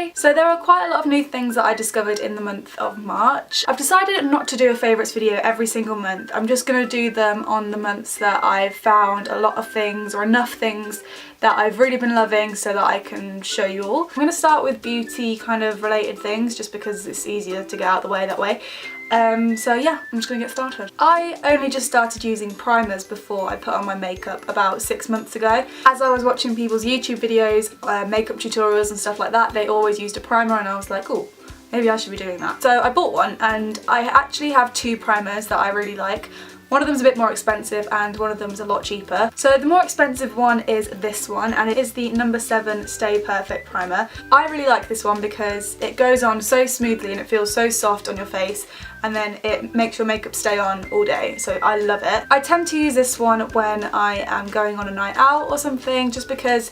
today. So there are quite a lot of new things that I discovered in the month of March. I've decided not to do a favourites video every single month. I'm just going to do them on the months that I've found a lot of things or enough things that I've really been loving so that I can show you all. I'm going to start with beauty kind of related things just because it's easier to get out of the way that way. So yeah, I'm just gonna get started. I only just started using primers before I put on my makeup about 6 months ago. As I was watching people's YouTube videos, makeup tutorials and stuff like that, they always used a primer and I was like, oh, maybe I should be doing that. So I bought one and I actually have two primers that I really like. One of them's a bit more expensive and one of them's a lot cheaper. So the more expensive one is this one, and it is the No. 7 Stay Perfect Primer. I really like this one because it goes on so smoothly and it feels so soft on your face, and then it makes your makeup stay on all day, so I love it. I tend to use this one when I am going on a night out or something, just because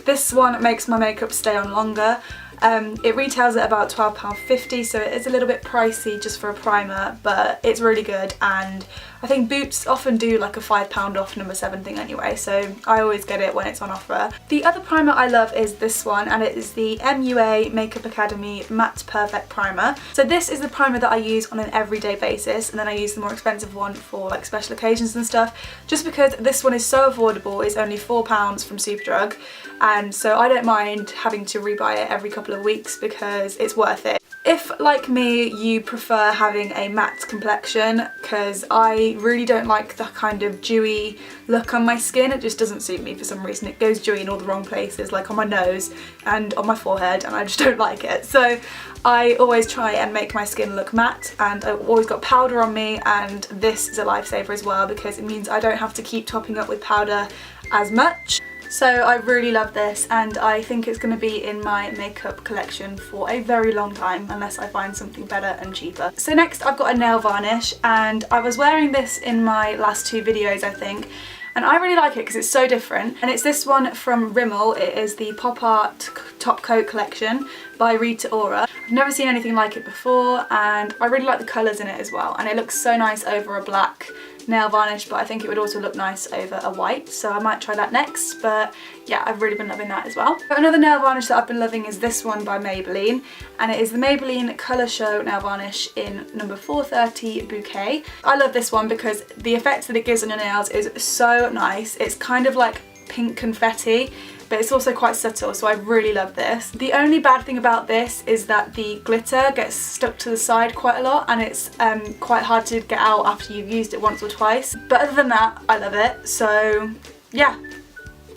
this one makes my makeup stay on longer. It retails at about £12.50, so it is a little bit pricey just for a primer, but it's really good, and I think Boots often do like a £5 off No. 7 thing anyway, so I always get it when it's on offer. The other primer I love is this one, and it is the MUA Makeup Academy Matte Perfect Primer. So this is the primer that I use on an everyday basis, and then I use the more expensive one for like special occasions and stuff, just because this one is so affordable. It's only £4 from Superdrug, and so I don't mind having to rebuy it every couple of weeks because it's worth it. If, like me, you prefer having a matte complexion, because I really don't like the kind of dewy look on my skin, it just doesn't suit me for some reason. It goes dewy in all the wrong places, like on my nose and on my forehead, and I just don't like it. So I always try and make my skin look matte, and I've always got powder on me, and this is a lifesaver as well because it means I don't have to keep topping up with powder as much. So I really love this, and I think it's going to be in my makeup collection for a very long time unless I find something better and cheaper. So next I've got a nail varnish, and I was wearing this in my last two videos I think, and I really like it because it's so different, and it's this one from Rimmel. It is the Pop Art Top Coat collection by Rita Ora. I've never seen anything like it before, and I really like the colours in it as well, and it looks so nice over a black nail varnish, but I think it would also look nice over a white, so I might try that next. But yeah, I've really been loving that as well. But another nail varnish that I've been loving is this one by Maybelline, and it is the Maybelline Colour Show nail varnish in No. 430 Bouquet. I love this one because the effect that it gives on your nails is so nice. It's kind of like pink confetti, but it's also quite subtle, so I really love this. The only bad thing about this is that the glitter gets stuck to the side quite a lot, and it's quite hard to get out after you've used it once or twice. But other than that, I love it, so yeah,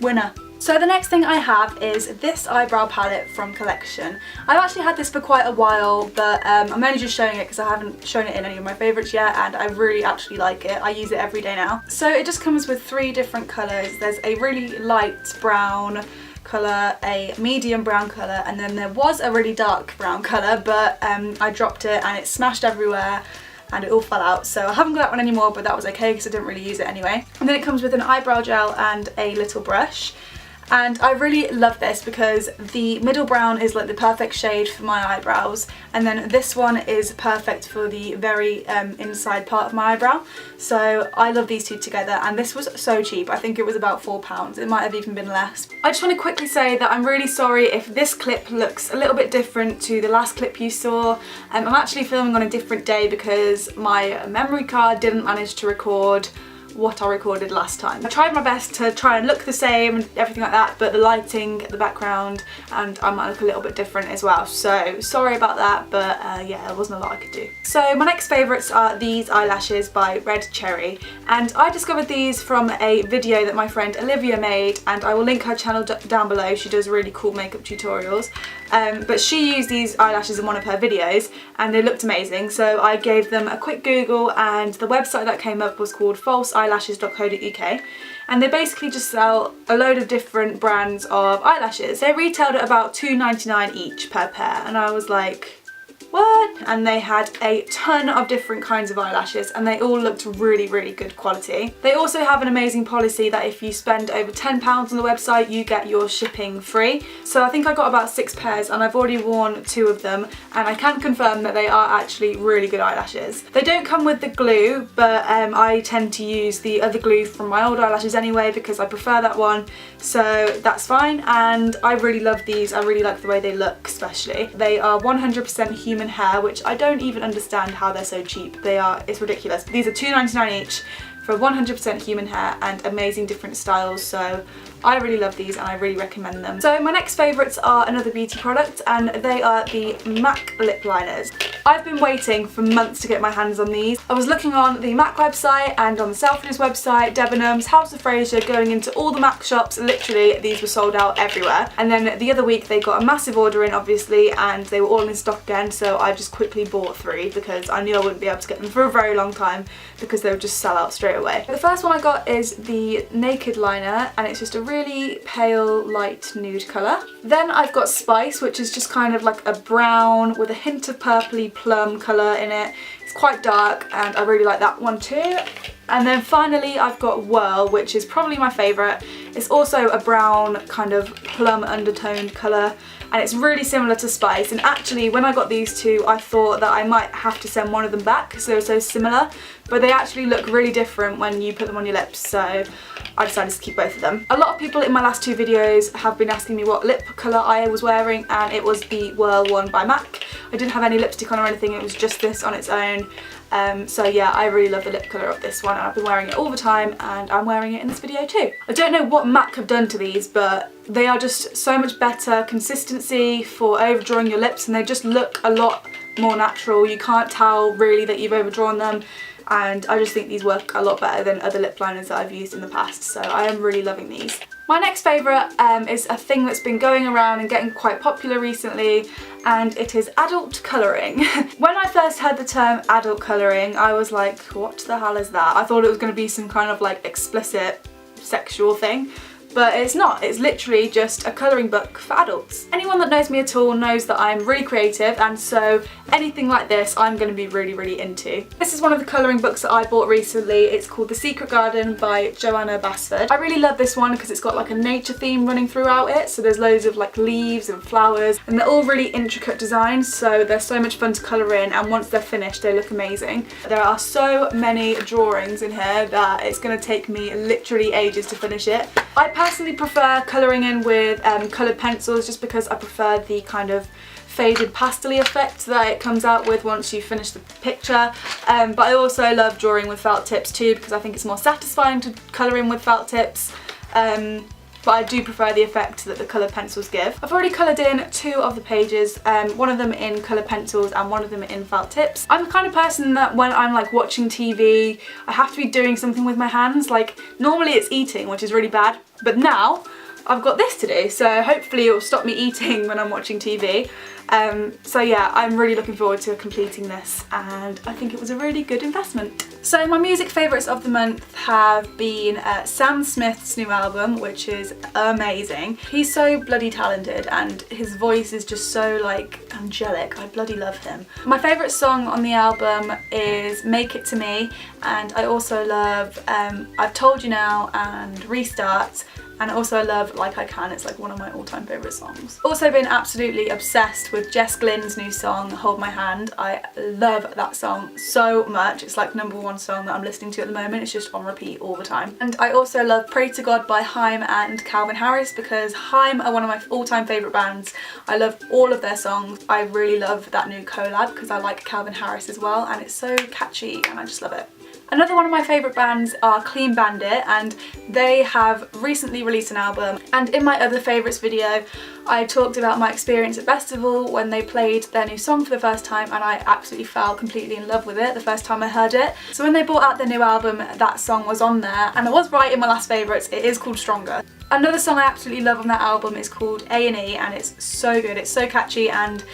winner. So the next thing I have is this eyebrow palette from Collection. I've actually had this for quite a while, but I'm only just showing it because I haven't shown it in any of my favourites yet, and I really actually like it. I use it every day now. So it just comes with three different colours. There's a really light brown colour, a medium brown colour, and then there was a really dark brown colour, but I dropped it and it smashed everywhere and it all fell out, so I haven't got that one anymore, but that was okay because I didn't really use it anyway. And then it comes with an eyebrow gel and a little brush. And I really love this because the middle brown is like the perfect shade for my eyebrows, and then this one is perfect for the very inside part of my eyebrow. So I love these two together, and this was so cheap. I think it was about £4. It might have even been less. I just want to quickly say that I'm really sorry if this clip looks a little bit different to the last clip you saw. I'm actually filming on a different day because my memory card didn't manage to record what I recorded last time. I tried my best to try and look the same and everything like that, but the lighting, the background, and I might look a little bit different as well, so sorry about that, but yeah, there wasn't a lot I could do. So my next favourites are these eyelashes by Red Cherry, and I discovered these from a video that my friend Olivia made, and I will link her channel down below. She does really cool makeup tutorials, but she used these eyelashes in one of her videos and they looked amazing, so I gave them a quick Google, and the website that came up was called falseeyelashes.co.uk, and they basically just sell a load of different brands of eyelashes. They retailed at about £2.99 each per pair, and I was like, what? And they had a ton of different kinds of eyelashes and they all looked really, really good quality. They also have an amazing policy that if you spend over £10 on the website, you get your shipping free. So I think I got about 6 pairs and I've already worn 2 of them, and I can confirm that they are actually really good eyelashes. They don't come with the glue, but I tend to use the other glue from my old eyelashes anyway because I prefer that one, so that's fine. And I really love these. I really like the way they look, especially. They are 100% human hair, which I don't even understand how they're so cheap. It's ridiculous. These are £2.99 each for 100% human hair and amazing different styles, so I really love these and I really recommend them. So my next favourites are another beauty product, and they are the MAC lip liners. I've been waiting for months to get my hands on these. I was looking on the MAC website and on the Selfridges website, Debenhams, House of Fraser, going into all the MAC shops. Literally, these were sold out everywhere. And then the other week they got a massive order in, obviously, and they were all in stock again, so I just quickly bought 3 because I knew I wouldn't be able to get them for a very long time because they would just sell out straight away. The first one I got is the Naked liner, and it's just a really pale light nude colour. Then I've got Spice, which is just kind of like a brown with a hint of purpley plum colour in it. It's quite dark and I really like that one too. And then finally I've got Whirl, which is probably my favourite. It's also a brown kind of plum undertoned colour, and it's really similar to Spice. And actually when I got these 2, I thought that I might have to send one of them back because they were so similar, but they actually look really different when you put them on your lips, so I decided to keep both of them. A lot of people in my last 2 videos have been asking me what lip colour I was wearing, and it was the Whirl one by MAC. I didn't have any lipstick on or anything, it was just this on its own. So yeah, I really love the lip colour of this one and I've been wearing it all the time, and I'm wearing it in this video too. I don't know what MAC have done to these, but they are just so much better consistency for overdrawing your lips, and they just look a lot more natural. You can't tell really that you've overdrawn them, and I just think these work a lot better than other lip liners that I've used in the past, so I am really loving these. My next favourite is a thing that's been going around and getting quite popular recently, and it is adult colouring. When I first heard the term adult colouring, I was like, what the hell is that? I thought it was going to be some kind of like explicit sexual thing. But it's not, it's literally just a colouring book for adults. Anyone that knows me at all knows that I'm really creative, and so anything like this I'm going to be really, really into. This is one of the colouring books that I bought recently. It's called The Secret Garden by Joanna Basford. I really love this one because it's got like a nature theme running throughout it, so there's loads of like leaves and flowers, and they're all really intricate designs, so they're so much fun to colour in, and once they're finished they look amazing. There are so many drawings in here that it's going to take me literally ages to finish it. I personally prefer colouring in with coloured pencils just because I prefer the kind of faded pastel-y effect that it comes out with once you finish the picture, but I also love drawing with felt tips too because I think it's more satisfying to colour in with felt tips. But I do prefer the effect that the coloured pencils give. I've already coloured in 2 of the pages, one of them in coloured pencils and one of them in felt tips. I'm the kind of person that when I'm like watching TV, I have to be doing something with my hands. Like normally it's eating, which is really bad, but now I've got this to do, so hopefully it will stop me eating when I'm watching TV. So yeah, I'm really looking forward to completing this, and I think it was a really good investment. So my music favourites of the month have been Sam Smith's new album, which is amazing. He's so bloody talented and his voice is just so like angelic. I bloody love him. My favourite song on the album is Make It To Me, and I also love I've Told You Now and Restart. And also I love Like I Can, it's like one of my all-time favourite songs. Also been absolutely obsessed with Jess Glynne's new song, Hold My Hand. I love that song so much. It's like #1 song that I'm listening to at the moment. It's just on repeat all the time. And I also love Pray to God by Haim and Calvin Harris because Haim are one of my all-time favourite bands. I love all of their songs. I really love that new collab because I like Calvin Harris as well, and it's so catchy and I just love it. Another one of my favourite bands are Clean Bandit, and they have recently released an album, and in my other favourites video I talked about my experience at Festival when they played their new song for the first time, and I absolutely fell completely in love with it the first time I heard it. So when they brought out their new album, that song was on there, and I was right in my last favourites. It is called Stronger. Another song I absolutely love on that album is called A&E, and it's so good, it's so catchy, and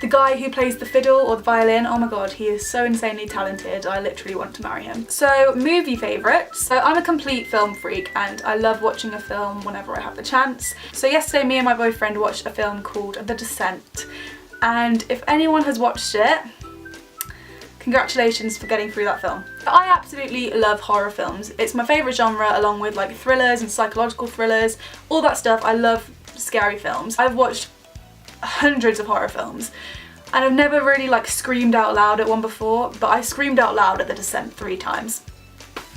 the guy who plays the fiddle or the violin, oh my god, he is so insanely talented. I literally want to marry him. So, movie favourites. So I'm a complete film freak and I love watching a film whenever I have the chance. So yesterday me and my boyfriend watched a film called The Descent. and if anyone has watched it, congratulations for getting through that film. I absolutely love horror films. It's my favourite genre, along with like thrillers and psychological thrillers, all that stuff. I love scary films. I've watched hundreds of horror films and I've never really like screamed out loud at one before, but I screamed out loud at The Descent 3 times.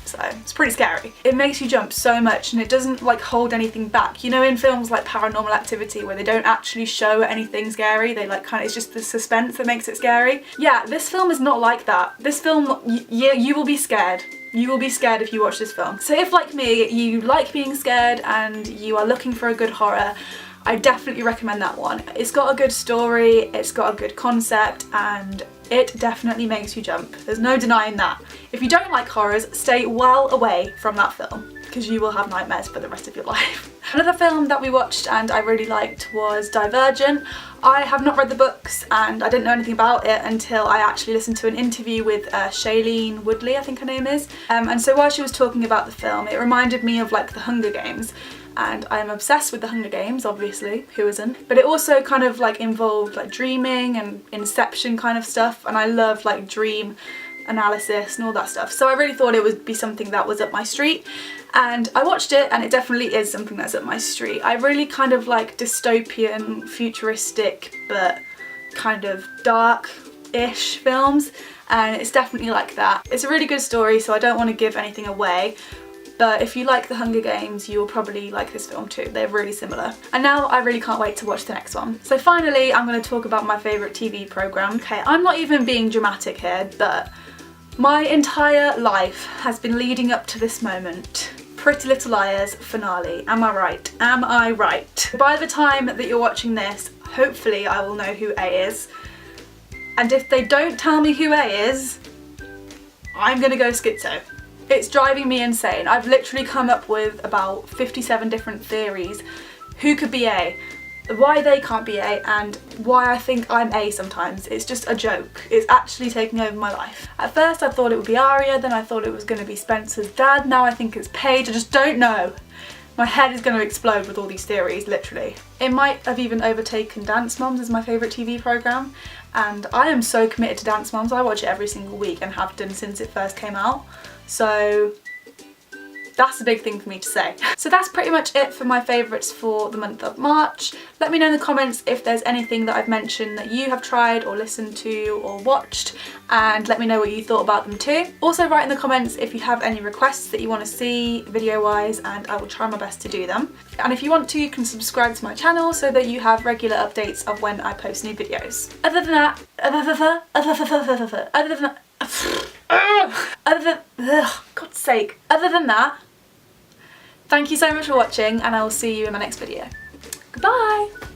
So it's pretty scary. It makes you jump so much and it doesn't like hold anything back. You know, in films like Paranormal Activity where they don't actually show anything scary, they like kind of, it's just the suspense that makes it scary. Yeah, this film is not like that. This film, you will be scared. You will be scared if you watch this film. So if, like me, you like being scared and you are looking for a good horror, I definitely recommend that one. It's got a good story, it's got a good concept, and it definitely makes you jump. There's no denying that. If you don't like horrors, stay well away from that film because you will have nightmares for the rest of your life. Another film that we watched and I really liked was Divergent. I have not read the books and I didn't know anything about it until I actually listened to an interview with Shailene Woodley, I think her name is. And so while she was talking about the film, it reminded me of like the Hunger Games. And I am obsessed with the Hunger Games, obviously, who isn't? But it also kind of like involved like dreaming and Inception kind of stuff, and I love like dream analysis and all that stuff. So I really thought it would be something that was up my street, and I watched it and it definitely is something that's up my street. I really kind of like dystopian, futuristic, but kind of dark-ish films, and it's definitely like that. It's a really good story, so I don't want to give anything away. But if you like the Hunger Games, you'll probably like this film too. They're really similar. And now I really can't wait to watch the next one. So finally, I'm going to talk about my favourite TV programme. Okay, I'm not even being dramatic here, but my entire life has been leading up to this moment. Pretty Little Liars finale. Am I right? Am I right? By the time that you're watching this, hopefully I will know who A is. And if they don't tell me who A is, I'm going to go schizo. It's driving me insane. I've literally come up with about 57 different theories. Who could be A? Why they can't be A, and why I think I'm A sometimes. It's just a joke. It's actually taking over my life. At first I thought it would be Arya, then I thought it was going to be Spencer's dad, now I think it's Paige. I just don't know. My head is going to explode with all these theories, literally. It might have even overtaken Dance Moms as my favourite TV programme, and I am so committed to Dance Moms. I watch it every single week and have done since it first came out. So that's a big thing for me to say. So that's pretty much it for my favourites for the month of March. Let me know in the comments if there's anything that I've mentioned that you have tried or listened to or watched, and let me know what you thought about them too. Also write in the comments if you have any requests that you want to see video wise, and I will try my best to do them. And if you want to, you can subscribe to my channel so that you have regular updates of when I post new videos. Other than that, thank you so much for watching, and I will see you in my next video. Goodbye!